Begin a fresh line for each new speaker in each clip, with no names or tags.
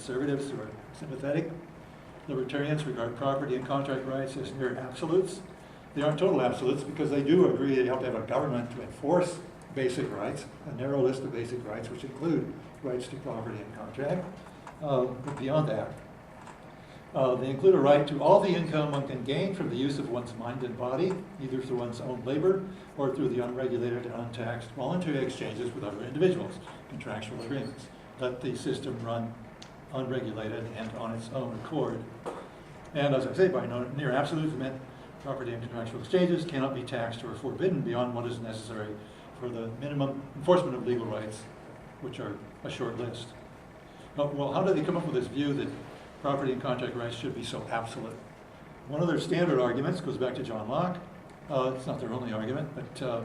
conservatives who are sympathetic. Libertarians regard property and contract rights as near absolutes. They aren't total absolutes because they do agree that you have to have a government to enforce basic rights, a narrow list of basic rights, which include rights to property and contract. But beyond that, they include a right to all the income one can gain from the use of one's mind and body, either through one's own labor or through the unregulated and untaxed voluntary exchanges with other individuals, contractual agreements. Let the system run unregulated and on its own accord. And as I say, by near absolutes meant property and contractual exchanges cannot be taxed or forbidden beyond what is necessary for the minimum enforcement of legal rights, which are a short list. Well, how did they come up with this view that property and contract rights should be so absolute? One of their standard arguments goes back to John Locke. It's not their only argument, but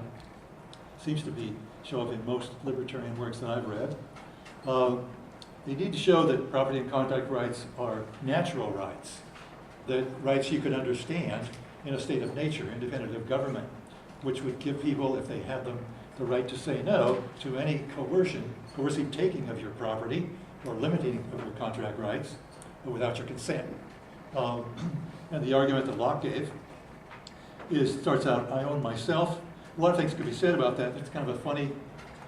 seems to show up in most libertarian works that I've read. They need to show that property and contract rights are natural rights, that rights you could understand in a state of nature, independent of government, which would give people, if they had them, the right to say no to any coercive taking of your property or limiting of your contract rights without your consent. And the argument that Locke gave starts out, I own myself. A lot of things could be said about that. It's kind of a funny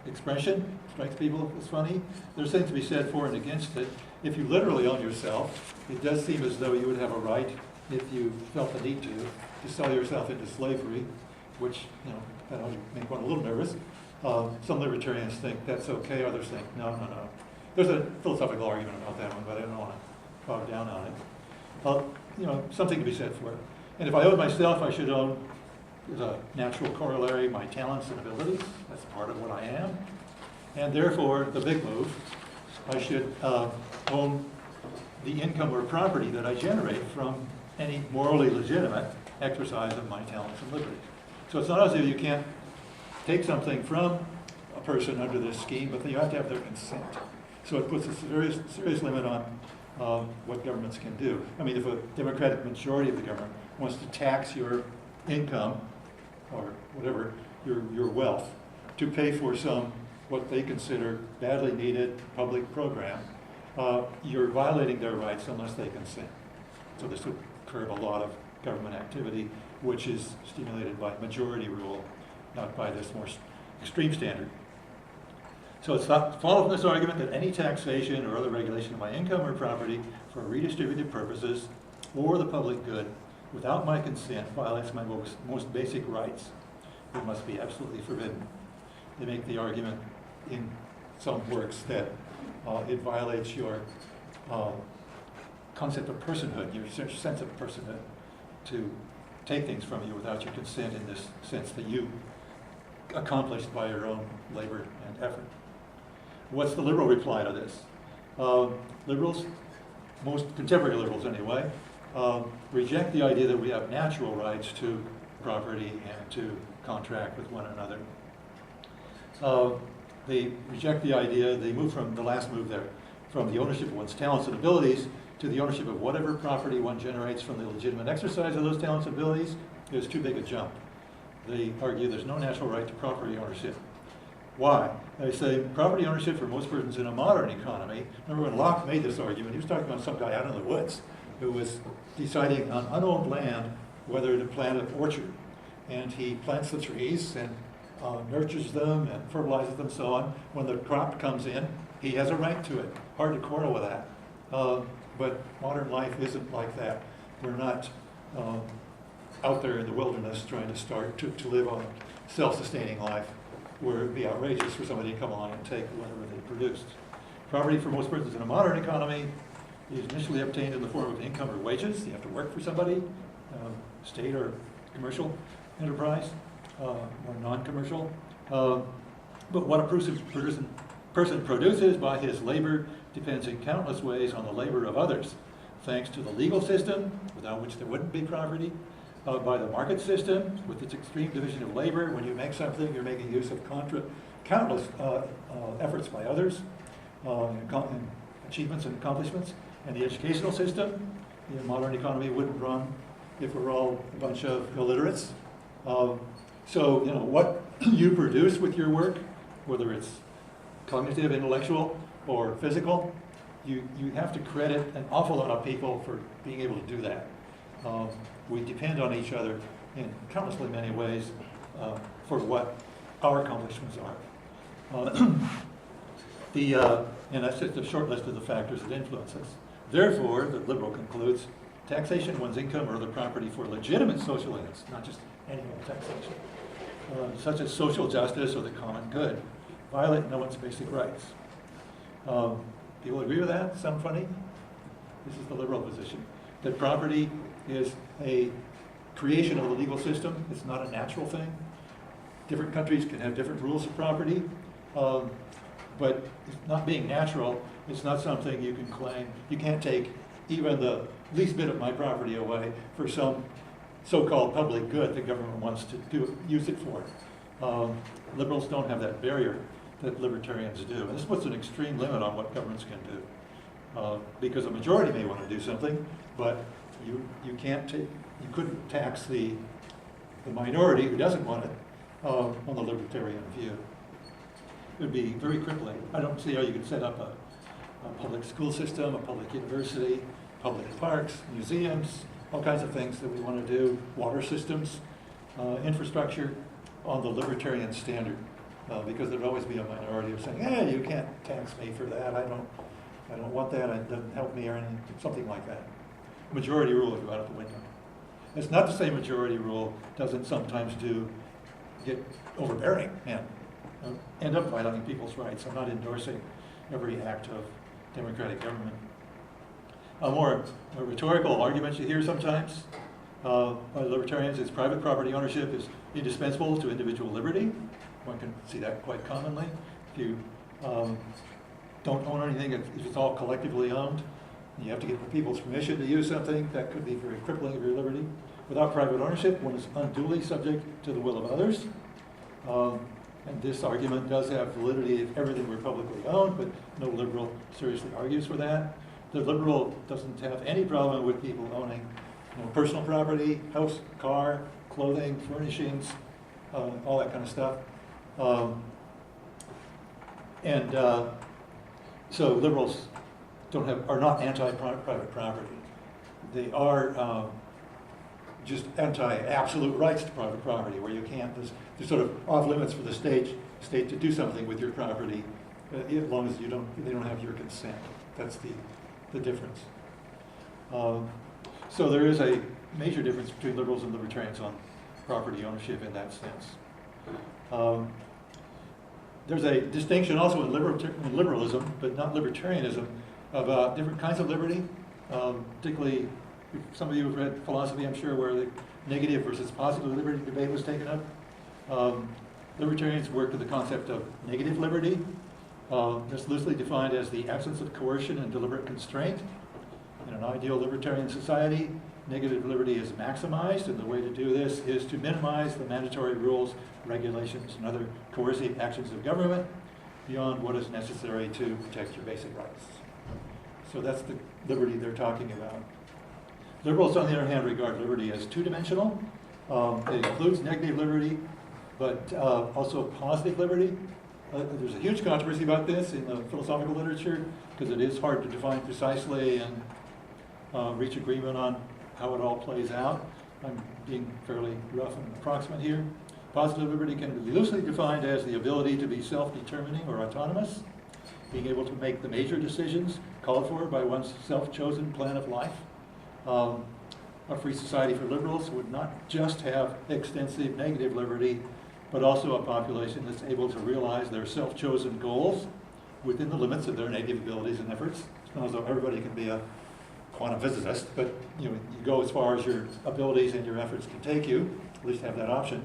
expression, strikes people as funny. There's things to be said for and against it. If you literally own yourself, it does seem as though you would have a right, if you felt the need to sell yourself into slavery, which, that would make one a little nervous. Some libertarians think that's okay, others think, no. There's a philosophical argument about that one, but I don't want to bog down on it. Something to be said for it. And if I own myself, I should own, as a natural corollary, my talents and abilities. That's part of what I am. And therefore, the big move, I should own the income or property that I generate from any morally legitimate exercise of my talents and liberties. So it's not as if you can't take something from a person under this scheme, but you have to have their consent. So it puts a serious limit on what governments can do. I mean, if a Democratic majority of the government wants to tax your income or whatever, your wealth, to pay for some, what they consider badly needed public program, you're violating their rights unless they consent. So this would curb a lot of government activity, which is stimulated by majority rule, not by this more extreme standard. So it's not follow from this argument that any taxation or other regulation of my income or property for redistributive purposes or the public good without my consent violates my most basic rights. It must be absolutely forbidden. They make the argument in some works that it violates your concept of personhood, your sense of personhood, to take things from you without your consent in this sense that you accomplished by your own labor and effort. What's the liberal reply to this? Liberals, most contemporary liberals anyway, reject the idea that we have natural rights to property and to contract with one another. They reject the idea, they move from the last move there, from the ownership of one's talents and abilities to the ownership of whatever property one generates from the legitimate exercise of those talents and abilities is too big a jump. They argue there's no natural right to property ownership. Why? They say property ownership for most persons in a modern economy, remember when Locke made this argument, he was talking about some guy out in the woods who was deciding on unowned land whether to plant an orchard. And he plants the trees and nurtures them and fertilizes them, so on. When the crop comes in, he has a right to it. Hard to quarrel with that. But modern life isn't like that. We're not out there in the wilderness trying to live a self-sustaining life where it would be outrageous for somebody to come along and take whatever they produced. Property for most persons in a modern economy is initially obtained in the form of income or wages. You have to work for somebody, state or commercial enterprise, or non-commercial. But what a person produces by his labor depends in countless ways on the labor of others, thanks to the legal system, without which there wouldn't be property, by the market system, with its extreme division of labor. When you make something, you're making use of countless efforts by others, and achievements and accomplishments. And the educational system, the modern economy wouldn't run if we're all a bunch of illiterates. So, what you produce with your work, whether it's cognitive, intellectual, or physical, you have to credit an awful lot of people for being able to do that. We depend on each other in countlessly many ways for what our accomplishments are. And that's just a short list of the factors that influence us. Therefore, the liberal concludes, taxation of one's income or other property for legitimate social ends, not just any old taxation, such as social justice or the common good, violate no one's basic rights. People agree with that? Sound funny? This is the liberal position. That property is a creation of the legal system. It's not a natural thing. Different countries can have different rules of property, but not being natural, it's not something you can claim. You can't take even the least bit of my property away for some so-called public good the government wants to use it for. Liberals don't have that barrier that libertarians do. And this puts an extreme limit on what governments can do. Because a majority may want to do something, but you couldn't tax the minority who doesn't want it on the libertarian view. It would be very crippling. I don't see how you could set up a public school system, a public university, public parks, museums, all kinds of things that we want to do, water systems, infrastructure on the libertarian standard. Because there'd always be a minority of saying, hey, you can't tax me for that, I don't want that, it doesn't help me or anything, something like that. Majority rule would go out the window. It's not to say majority rule doesn't sometimes get overbearing and end up violating people's rights. I'm not endorsing every act of democratic government. A more rhetorical argument you hear sometimes by libertarians is private property ownership is indispensable to individual liberty. One can see that quite commonly. If you don't own anything, if it's all collectively owned, you have to get people's permission to use something, that could be very crippling of your liberty. Without private ownership, one is unduly subject to the will of others. And this argument does have validity if everything were publicly owned, but no liberal seriously argues for that. The liberal doesn't have any problem with people owning personal property, house, car, clothing, furnishings, all that kind of stuff. So liberals are not anti-private property. They are just anti-absolute rights to private property, where you can't, there's sort of off limits for the state to do something with your property as long as they don't have your consent. That's the difference. So there is a major difference between liberals and libertarians on property ownership in that sense. There's a distinction also in liberalism, but not libertarianism, about different kinds of liberty. Particularly, some of you have read philosophy, I'm sure, where the negative versus positive liberty debate was taken up. Libertarians work with the concept of negative liberty. That's loosely defined as the absence of coercion and deliberate constraint. In an ideal libertarian society, negative liberty is maximized, and the way to do this is to minimize the mandatory rules, regulations, and other coercive actions of government beyond what is necessary to protect your basic rights. So that's the liberty they're talking about. Liberals, on the other hand, regard liberty as two-dimensional. It includes negative liberty, but also positive liberty. There's a huge controversy about this in the philosophical literature because it is hard to define precisely and reach agreement on how it all plays out. I'm being fairly rough and approximate here. Positive liberty can be loosely defined as the ability to be self-determining or autonomous, being able to make the major decisions called for by one's self-chosen plan of life. A free society for liberals would not just have extensive negative liberty, but also a population that's able to realize their self-chosen goals within the limits of their native abilities and efforts. It's not as though everybody can be a quantum physicist, but you go as far as your abilities and your efforts can take you, at least have that option.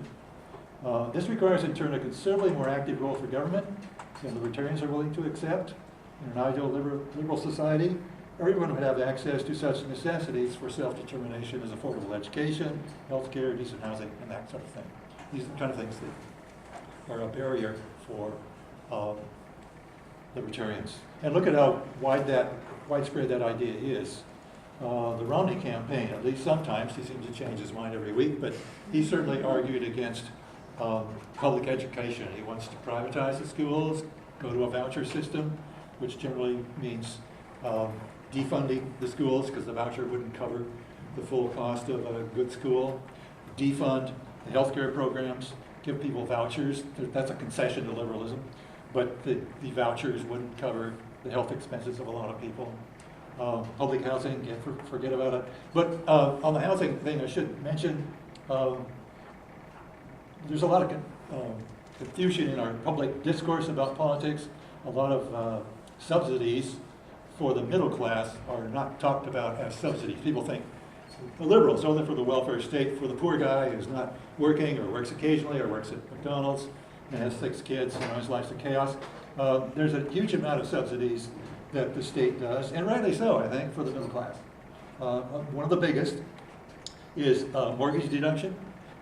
This requires in turn a considerably more active role for government than libertarians are willing to accept. In an ideal liberal society, everyone would have access to such necessities for self-determination as affordable education, healthcare, decent housing, and that sort of thing. These are the kind of things that are a barrier for libertarians. And look at how widespread that idea is. The Romney campaign, at least sometimes, he seems to change his mind every week, but he certainly argued against public education. He wants to privatize the schools, go to a voucher system, which generally means defunding the schools because the voucher wouldn't cover the full cost of a good school, defund the healthcare programs, give people vouchers. That's a concession to liberalism, but the vouchers wouldn't cover the health expenses of a lot of people. Public housing, forget about it. But on the housing thing, I should mention, there's a lot of confusion in our public discourse about politics. A lot of subsidies for the middle class are not talked about as subsidies. People think the liberals are for the welfare state for the poor guy who's not working or works occasionally or works at McDonald's and has 6 kids, his life's a chaos. There's a huge amount of subsidies that the state does, and rightly so, I think, for the middle class. One of the biggest is mortgage deduction.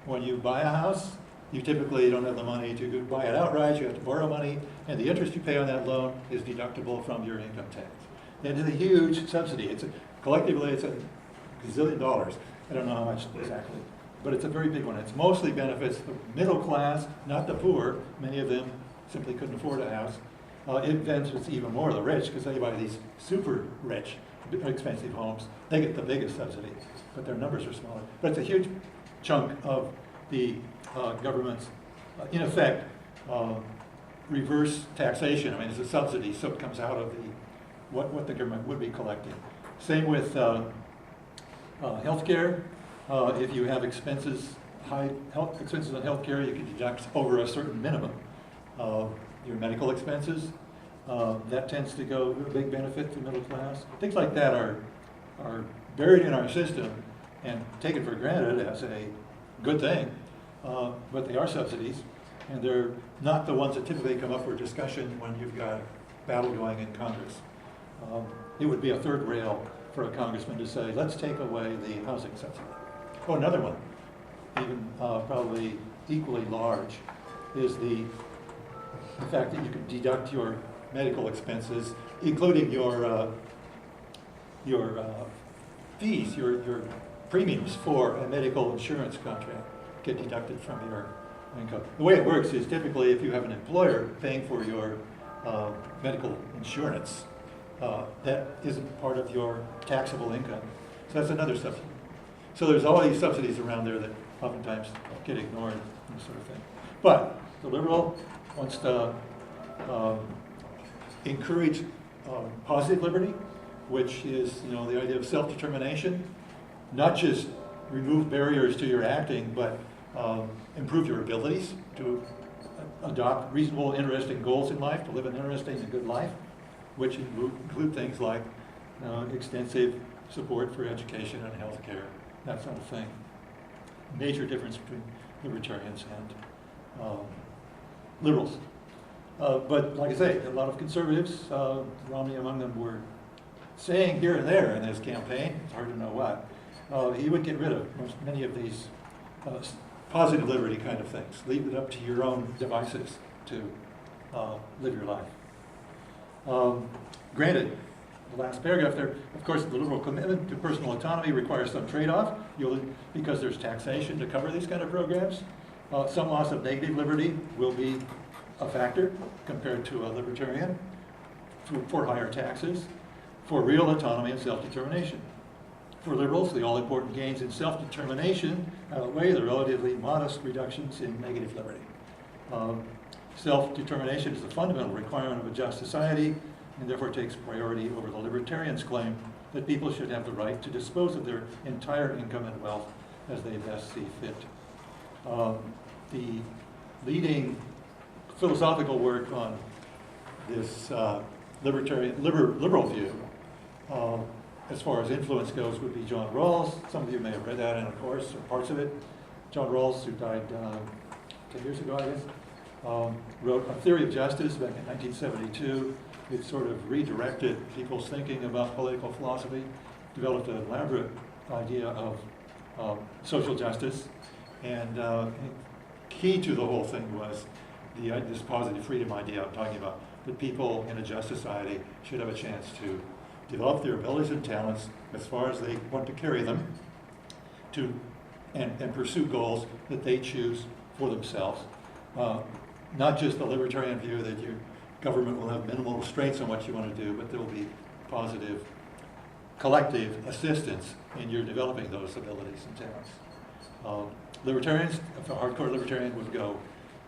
When you buy a house, you typically don't have the money to buy it outright, you have to borrow money, and the interest you pay on that loan is deductible from your income tax. And it's a huge subsidy. Collectively, it's a gazillion dollars. I don't know how much exactly, but it's a very big one. It mostly benefits the middle class, not the poor. Many of them simply couldn't afford a house. It benefits even more the rich, because they buy these super rich, expensive homes. They get the biggest subsidy, but their numbers are smaller. But it's a huge chunk of the government's, in effect, reverse taxation. I mean, it's a subsidy, so it comes out of what the government would be collecting. Same with healthcare. If you have high health expenses on healthcare, you can deduct over a certain minimum your medical expenses. That tends to go a big benefit to middle class. Things like that are buried in our system and taken for granted as a good thing, but they are subsidies, and they're not the ones that typically come up for discussion when you've got a battle going in Congress. It would be a third rail for a congressman to say, let's take away the housing subsidy. Oh, another one, even probably equally large, is the fact that you can deduct your medical expenses, including your fees, your premiums for a medical insurance contract get deducted from your income. The way it works is typically if you have an employer paying for your medical insurance, that isn't part of your taxable income. So that's another subsidy. So there's all these subsidies around there that oftentimes get ignored and this sort of thing. But the liberal wants to encourage positive liberty, which is the idea of self-determination, not just remove barriers to your acting, but improve your abilities to adopt reasonable, interesting goals in life, to live an interesting and good life, which include things like extensive support for education and health care, that sort of thing. Major difference between libertarians and liberals. But like I say, a lot of conservatives, Romney among them, were saying here and there in his campaign, it's hard to know what, he would get rid of many of these positive liberty kind of things. Leave it up to your own devices to live your life. Granted, the last paragraph there, of course, the liberal commitment to personal autonomy requires some trade-off, because there's taxation to cover these kind of programs. Some loss of negative liberty will be a factor compared to a libertarian for higher taxes, for real autonomy and self-determination. For liberals, the all-important gains in self-determination outweigh the relatively modest reductions in negative liberty. Self-determination is the fundamental requirement of a just society, and therefore takes priority over the libertarians' claim that people should have the right to dispose of their entire income and wealth as they best see fit. The leading philosophical work on this liberal view, as far as influence goes, would be John Rawls. Some of you may have read that in a course, or parts of it. John Rawls, who died 10 years ago, I guess, wrote A Theory of Justice back in 1972. It sort of redirected people's thinking about political philosophy, developed an elaborate idea of social justice, and key to the whole thing was this positive freedom idea I'm talking about, that people in a just society should have a chance to develop their abilities and talents as far as they want to carry them, and pursue goals that they choose for themselves. Not just the libertarian view that your government will have minimal restraints on what you want to do, but there will be positive collective assistance in your developing those abilities and talents. Libertarians, if a hardcore libertarian would go,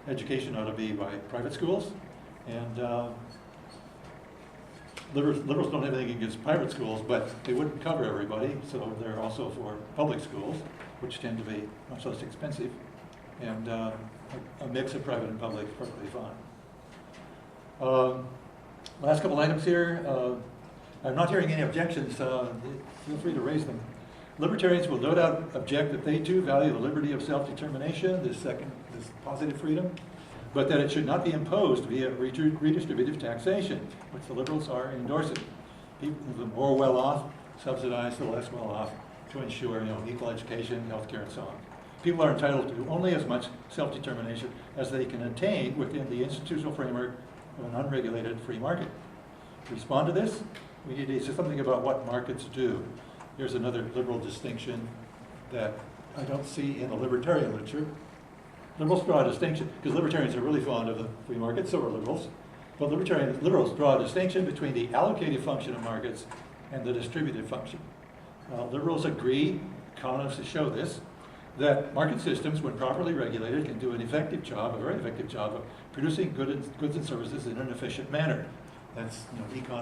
education ought to be by private schools, and liberals don't have anything against private schools, but they wouldn't cover everybody, so they're also for public schools, which tend to be much less expensive, and a mix of private and public is perfectly fine. Last couple items here. I'm not hearing any objections. Feel free to raise them. Libertarians will no doubt object that they too value the liberty of self-determination, this positive freedom, but that it should not be imposed via redistributive taxation, which the liberals are endorsing. People, the more well-off, subsidize the less well-off to ensure equal education, healthcare, and so on. People are entitled to only as much self-determination as they can attain within the institutional framework of an unregulated free market. To respond to this, we need to say something about what markets do. Here's another liberal distinction that I don't see in the libertarian literature. Liberals draw a distinction, because libertarians are really fond of the free market, so are liberals. But liberals draw a distinction between the allocative function of markets and the distributive function. Liberals agree, economists show this, that market systems, when properly regulated, can do an effective job, a very effective job, of producing goods and services in an efficient manner. That's econ.